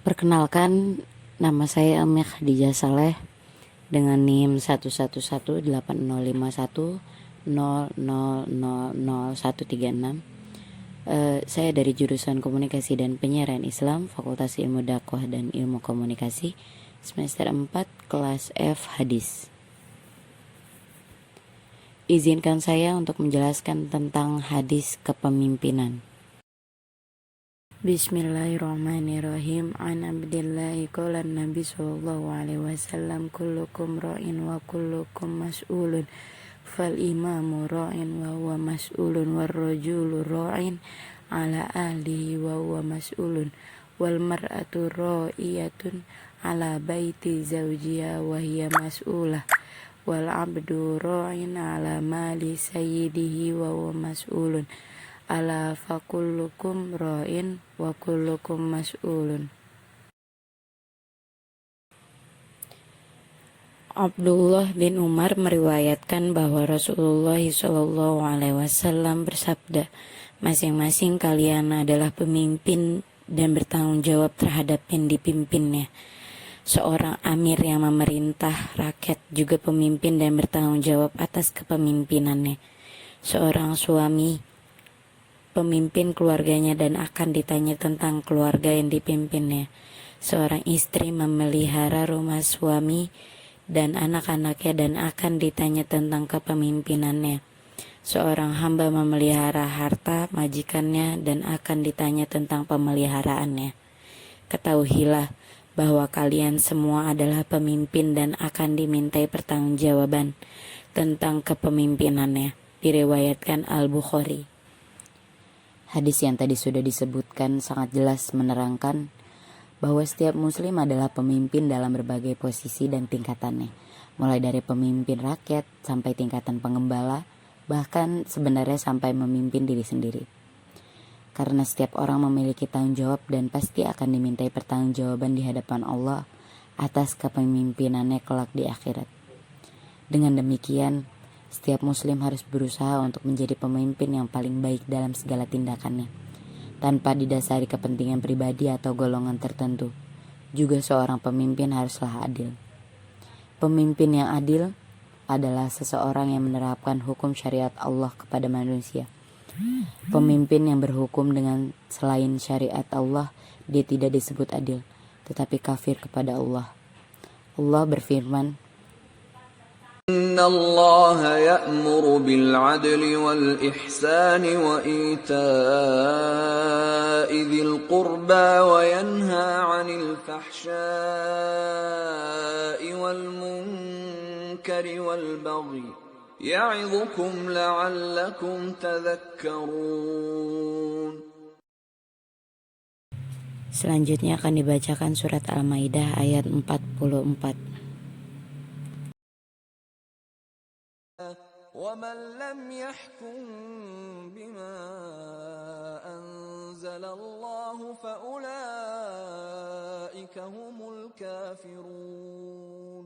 Perkenalkan, nama saya Amir Khadijah Saleh dengan NIM 111808510000136. Saya dari jurusan Komunikasi dan Penyiaran Islam, Fakultas Ilmu Dakwah dan Ilmu Komunikasi, semester 4, kelas F Hadis. Izinkan saya untuk menjelaskan tentang hadis kepemimpinan. Bismillahirrahmanirrahim. An Abdillahi qala Nabi sallallahu alaihi wasallam, kullukum ra'in wa kullukum mas'ulun fal imamu ra'in wa huwa mas'ulun war rajulu ra'in ala ahlihi wa huwa mas'ulun wal mar'atu ra'iyatun ala baiti zawjiha wa hiya mas'ulah wal abdu ra'in ala mali sayyidihi wa huwa mas'ulun ala fakullukum ra'in wa kullukum mas'ulun. Abdullah bin Umar meriwayatkan bahwa Rasulullah SAW bersabda, masing-masing kalian adalah pemimpin dan bertanggung jawab terhadap yang dipimpinnya. Seorang amir yang memerintah rakyat juga pemimpin dan bertanggung jawab atas kepemimpinannya. Seorang suami pemimpin keluarganya dan akan ditanya tentang keluarga yang dipimpinnya. Seorang istri memelihara rumah suami dan anak-anaknya dan akan ditanya tentang kepemimpinannya. Seorang hamba memelihara harta majikannya dan akan ditanya tentang pemeliharaannya. Ketahuilah bahwa kalian semua adalah pemimpin dan akan dimintai pertanggungjawaban tentang kepemimpinannya. Diriwayatkan Al-Bukhari. Hadis yang tadi sudah disebutkan sangat jelas menerangkan bahwa setiap muslim adalah pemimpin dalam berbagai posisi dan tingkatannya, mulai dari pemimpin rakyat sampai tingkatan pengembala, bahkan sebenarnya sampai memimpin diri sendiri. Karena setiap orang memiliki tanggung jawab dan pasti akan dimintai pertanggungjawaban di hadapan Allah atas kepemimpinannya kelak di akhirat. Dengan demikian, setiap muslim harus berusaha untuk menjadi pemimpin yang paling baik dalam segala tindakannya, tanpa didasari kepentingan pribadi atau golongan tertentu. Juga seorang pemimpin haruslah adil. Pemimpin yang adil adalah seseorang yang menerapkan hukum syariat Allah kepada manusia. Pemimpin yang berhukum dengan selain syariat Allah, dia tidak disebut adil, tetapi kafir kepada Allah. Allah berfirman, Inna Allah ya'muru bil adli wal ihsani wa ita'i dhil qurba wa yanha 'anil fahsya'i wal munkari wal baghi ya'idhukum la'allakum tadhakkarun. Selanjutnya akan dibacakan surat Al-Maidah ayat 44. وَمَنْ لَمْ يَحْكُمْ بِمَا أَنْزَلَ اللَّهُ فَأُولَئِكَ هُمُ الْكَافِرُونَ.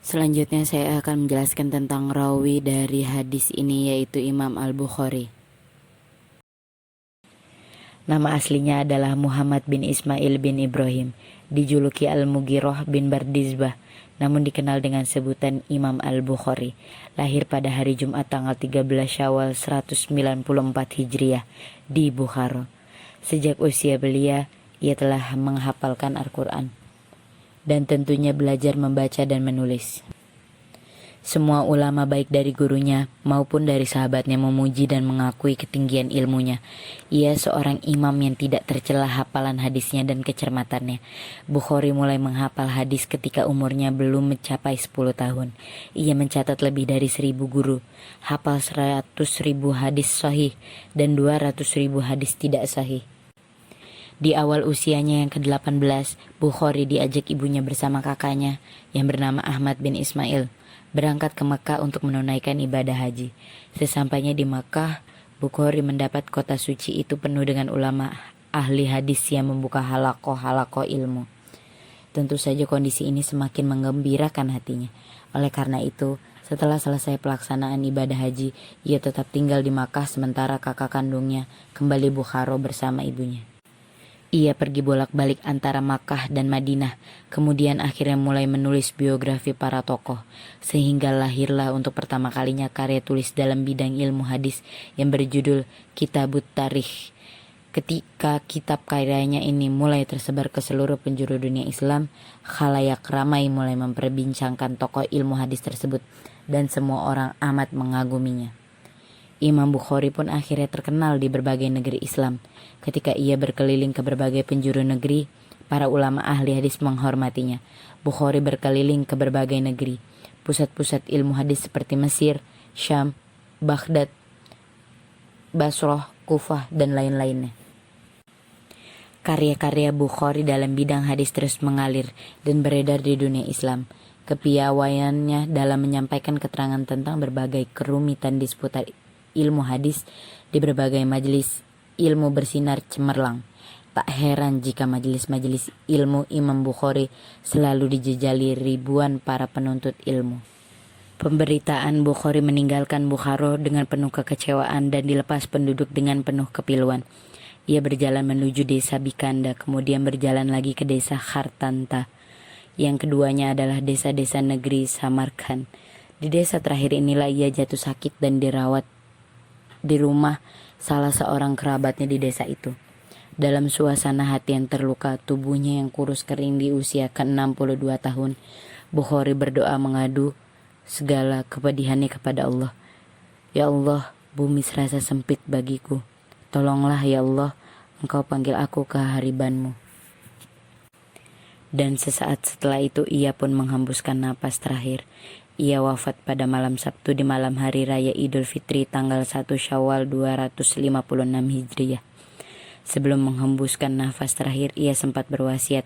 Selanjutnya saya akan menjelaskan tentang rawi dari hadis ini, yaitu Imam Al-Bukhari. Nama aslinya adalah Muhammad bin Ismail bin Ibrahim, dijuluki Al-Mughirah bin Bardizbah, namun dikenal dengan sebutan Imam Al-Bukhari. Lahir pada hari Jumat tanggal 13 Syawal 194 Hijriah di Bukhara. Sejak usia belia, ia telah menghafalkan Al-Quran dan tentunya belajar membaca dan menulis. Semua ulama baik dari gurunya maupun dari sahabatnya memuji dan mengakui ketinggian ilmunya. Ia seorang imam yang tidak tercela hafalan hadisnya dan kecermatannya. Bukhari mulai menghafal hadis ketika umurnya belum mencapai 10 tahun. Ia mencatat lebih dari 1000 guru, hafal 100.000 hadis sahih dan 200.000 hadis tidak sahih. Di awal usianya yang ke-18, Bukhari diajak ibunya bersama kakaknya yang bernama Ahmad bin Ismail berangkat ke Mekah untuk menunaikan ibadah haji. Sesampainya di Mekah, Bukhari mendapat kota suci itu penuh dengan ulama ahli hadis yang membuka halakoh-halakoh ilmu. Tentu saja kondisi ini semakin menggembirakan hatinya. Oleh karena itu, setelah selesai pelaksanaan ibadah haji, ia tetap tinggal di Makkah sementara kakak kandungnya kembali Bukhara bersama ibunya. Ia pergi bolak-balik antara Makkah dan Madinah, kemudian akhirnya mulai menulis biografi para tokoh, sehingga lahirlah untuk pertama kalinya karya tulis dalam bidang ilmu hadis yang berjudul Kitabut Tarikh. Ketika kitab karyanya ini mulai tersebar ke seluruh penjuru dunia Islam, khalayak ramai mulai memperbincangkan tokoh ilmu hadis tersebut dan semua orang amat mengaguminya. Imam Bukhari pun akhirnya terkenal di berbagai negeri Islam. Ketika ia berkeliling ke berbagai penjuru negeri, para ulama ahli hadis menghormatinya. Bukhari berkeliling ke berbagai negeri, pusat-pusat ilmu hadis seperti Mesir, Syam, Baghdad, Basrah, Kufah, dan lain-lainnya. Karya-karya Bukhari dalam bidang hadis terus mengalir dan beredar di dunia Islam. Kepiawaiannya dalam menyampaikan keterangan tentang berbagai kerumitan di seputar ilmu hadis di berbagai majelis ilmu bersinar cemerlang. Tak heran jika majelis-majelis ilmu Imam Bukhari selalu dijejali ribuan para penuntut ilmu. Pemberitaan Bukhari meninggalkan Bukhara dengan penuh kekecewaan dan dilepas penduduk dengan penuh kepiluan. Ia berjalan menuju desa Bikanda, kemudian berjalan lagi ke desa Khartanta. Yang keduanya adalah desa-desa negeri Samarkand. Di desa terakhir inilah ia jatuh sakit dan dirawat di rumah salah seorang kerabatnya di desa itu. Dalam suasana hati yang terluka, tubuhnya yang kurus kering di usia ke-62 tahun, Bukhari berdoa mengadu segala kepedihannya kepada Allah. Ya Allah, bumi serasa sempit bagiku. Tolonglah ya Allah, Engkau panggil aku ke haribanmu. Dan sesaat setelah itu ia pun menghembuskan napas terakhir. Ia wafat pada malam Sabtu di malam hari raya Idul Fitri tanggal 1 Syawal 256 Hijriah. Sebelum menghembuskan nafas terakhir, ia sempat berwasiat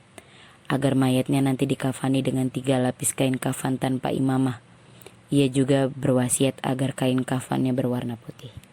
agar mayatnya nanti dikafani dengan 3 lapis kain kafan tanpa imamah. Ia juga berwasiat agar kain kafannya berwarna putih.